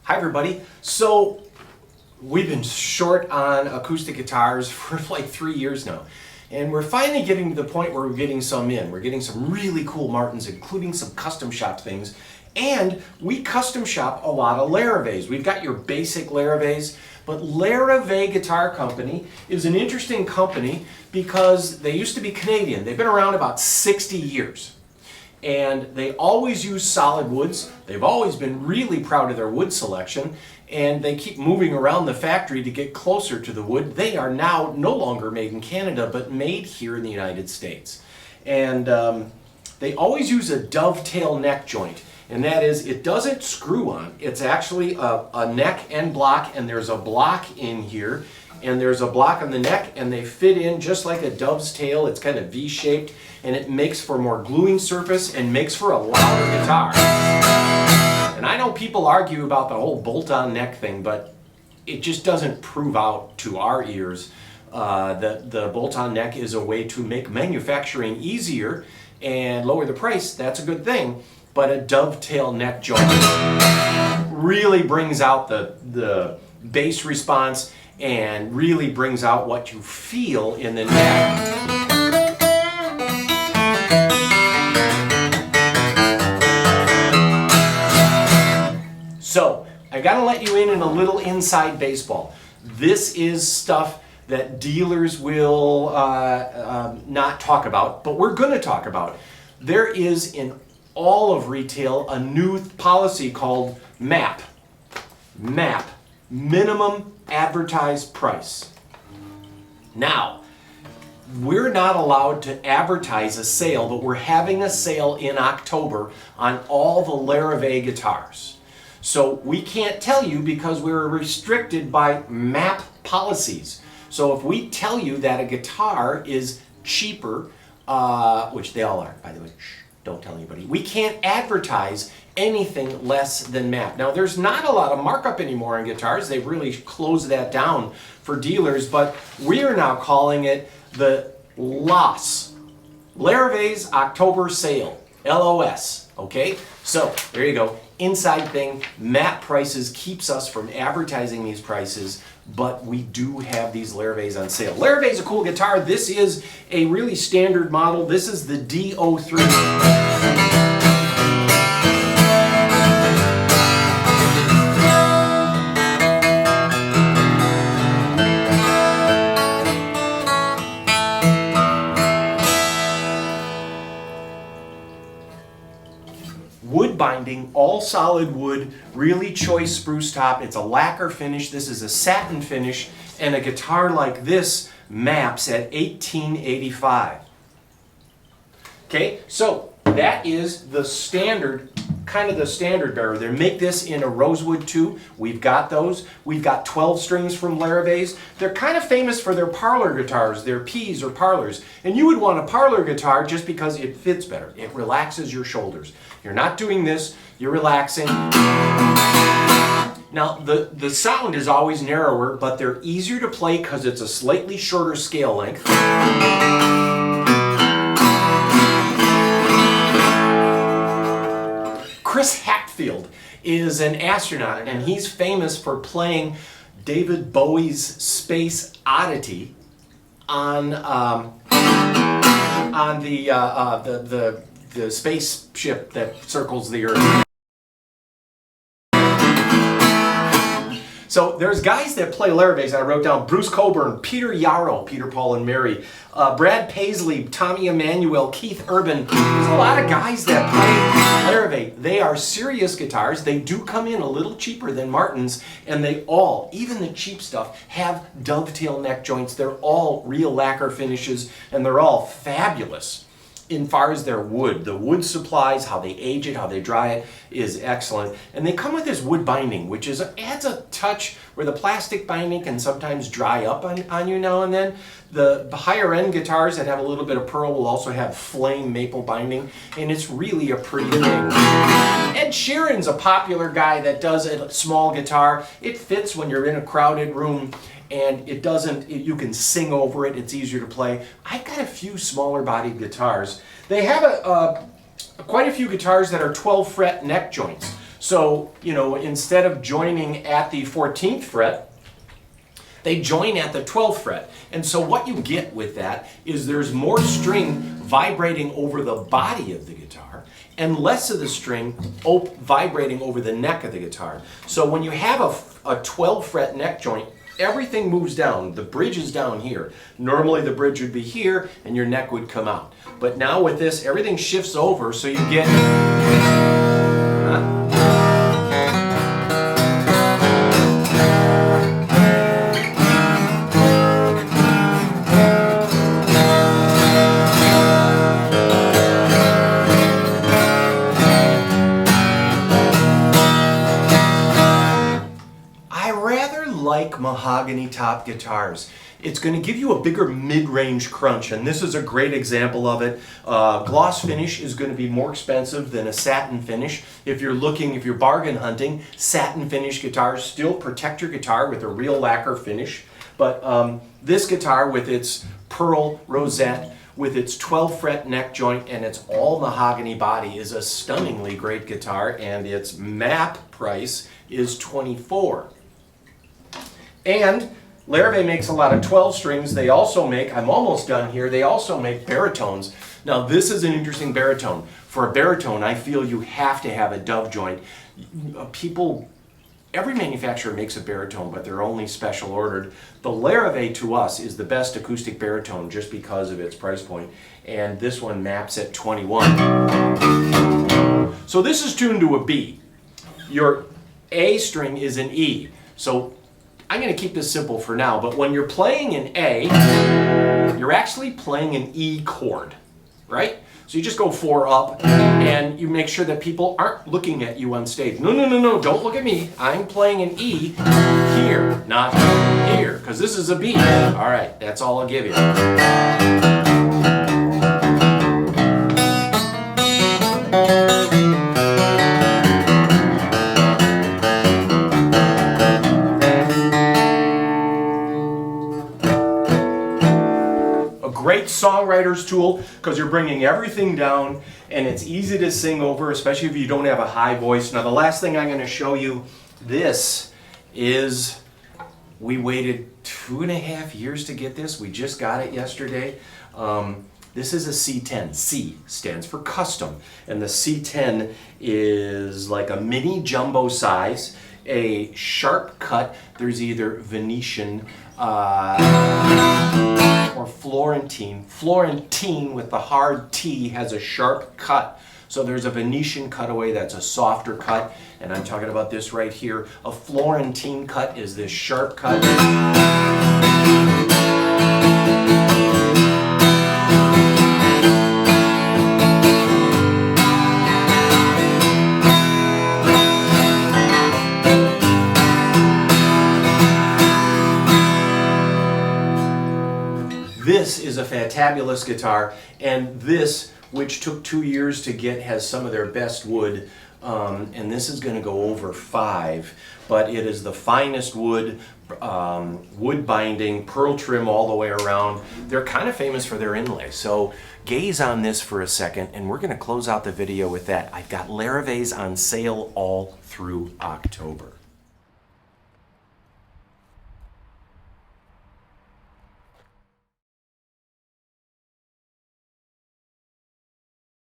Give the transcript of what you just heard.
Hi everybody. So we've been short on acoustic guitars for like 3 years now. And we're finally getting to the point where we're getting some in. We're getting some really cool Martins, including some custom shop things. And we custom shop a lot of Larrives. We've got your basic Larrives, but Larrive Guitar Company is an interesting company because they used to be Canadian. They've been around about 60 years. And they always use solid woods. They've always been really proud of their wood selection, and they keep moving around the factory to get closer to the wood. They are now no longer made in Canada, but made here in the United States. And they always use a dovetail neck joint, and that is, it doesn't screw on. It's actually a neck and block, and there's a block in here, and there's a block on the neck, and they fit in just like a dove's tail. It's kind of V-shaped, and it makes for more gluing surface and makes for a louder guitar. And I know people argue about the whole bolt-on neck thing, but it just doesn't prove out to our ears that the bolt-on neck is a way to make manufacturing easier and lower the price. That's a good thing, but a dovetail neck joint really brings out the bass response and really brings out what you feel in the neck. So, I gotta let you in a little inside baseball. This is stuff that dealers will not talk about, but we're gonna talk about. There is in all of retail a new policy called MAP. MAP, minimum advertised price. Now, we're not allowed to advertise a sale, but we're having a sale in October on all the Larrive guitars. So we can't tell you because we're restricted by MAP policies. So if we tell you that a guitar is cheaper, which they all are, by the way, don't tell anybody, we can't advertise anything less than MAP. Now there's not a lot of markup anymore on guitars. They've really closed that down for dealers, but we are now calling it the LOS. Larrive's October Sale, LOS, okay? So there you go. Inside thing, MAP prices keeps us from advertising these prices, but we do have these Larrives on sale. Larrive is a cool guitar. This is a really standard model. This is the D03. Wood binding, all solid wood, really choice spruce top. It's a lacquer finish. This is a satin finish, and a guitar like this maps at $1885. Okay, so that is the standard, kind of the standard bearer. They make this in a rosewood too. We've got those. We've got 12 strings from Larrive's. They're kind of famous for their Parlor guitars, their Ps or Parlors. And you would want a Parlor guitar just because it fits better. It relaxes your shoulders. You're not doing this, you're relaxing. Now, the sound is always narrower, but they're easier to play because it's a slightly shorter scale length. Chris Hatfield is an astronaut, and he's famous for playing David Bowie's Space Oddity on the spaceship that circles the Earth. So there's guys that play Larrives. I wrote down Bruce Coburn, Peter Yarrow, Peter, Paul, and Mary, Brad Paisley, Tommy Emmanuel, Keith Urban. There's a lot of guys that play Larrive. They are serious guitars. They do come in a little cheaper than Martins, and they all, even the cheap stuff, have dovetail neck joints. They're all real lacquer finishes, and they're all fabulous. In far as their wood, the wood supplies, how they age it, how they dry it, is excellent. And they come with this wood binding, which adds a touch where the plastic binding can sometimes dry up on you now and then. The higher end guitars that have a little bit of pearl will also have flame maple binding, and it's really a pretty thing. Ed Sheeran's a popular guy that does a small guitar. It fits when you're in a crowded room, and it doesn't, you can sing over it, it's easier to play. I've got a few smaller bodied guitars. They have quite a few guitars that are 12 fret neck joints. So, you know, instead of joining at the 14th fret, they join at the 12th fret. And so what you get with that is there's more string vibrating over the body of the guitar and less of the string vibrating over the neck of the guitar. So when you have a 12 fret neck joint, everything moves down. The bridge is down here. Normally the bridge would be here and your neck would come out. But now with this, everything shifts over, so you get... like mahogany top guitars. It's going to give you a bigger mid-range crunch, and this is a great example of it. Gloss finish is going to be more expensive than a satin finish. If you're bargain hunting, satin finish guitars still protect your guitar with a real lacquer finish. But this guitar with its pearl rosette, with its 12 fret neck joint and its all mahogany body is a stunningly great guitar, and its MAP price is $24. And Larrive makes a lot of 12 strings. They also make, I'm almost done here, they also make baritones. Now this is an interesting baritone. For a baritone, I feel you have to have a dove joint. Every manufacturer makes a baritone, but they're only special ordered. The Larrive to us is the best acoustic baritone just because of its price point. And this one maps at 21. So this is tuned to a B. Your A string is an E. So I'm going to keep this simple for now, but when you're playing an A, you're actually playing an E chord, right? So you just go 4 up, and you make sure that people aren't looking at you on stage. No, no, no, no, don't look at me. I'm playing an E here, not here, because this is a B. All right, that's all I'll give you. Great songwriter's tool because you're bringing everything down and it's easy to sing over, especially if you don't have a high voice. Now the last thing I'm going to show you, this is, we waited 2.5 years to get this. We just got it yesterday. This is a C10. C stands for custom, and the C10 is like a mini jumbo size, a sharp cut. There's either Venetian or Florentine. Florentine with the hard T has a sharp cut. So there's a Venetian cutaway that's a softer cut, and I'm talking about this right here. A Florentine cut is this sharp cut. This is a fantabulous guitar, and this, which took 2 years to get, has some of their best wood, and this is going to go over 5, but it is the finest wood, wood binding, pearl trim all the way around. They're kind of famous for their inlay, so gaze on this for a second, and we're going to close out the video with that. I've got Larrives on sale all through October.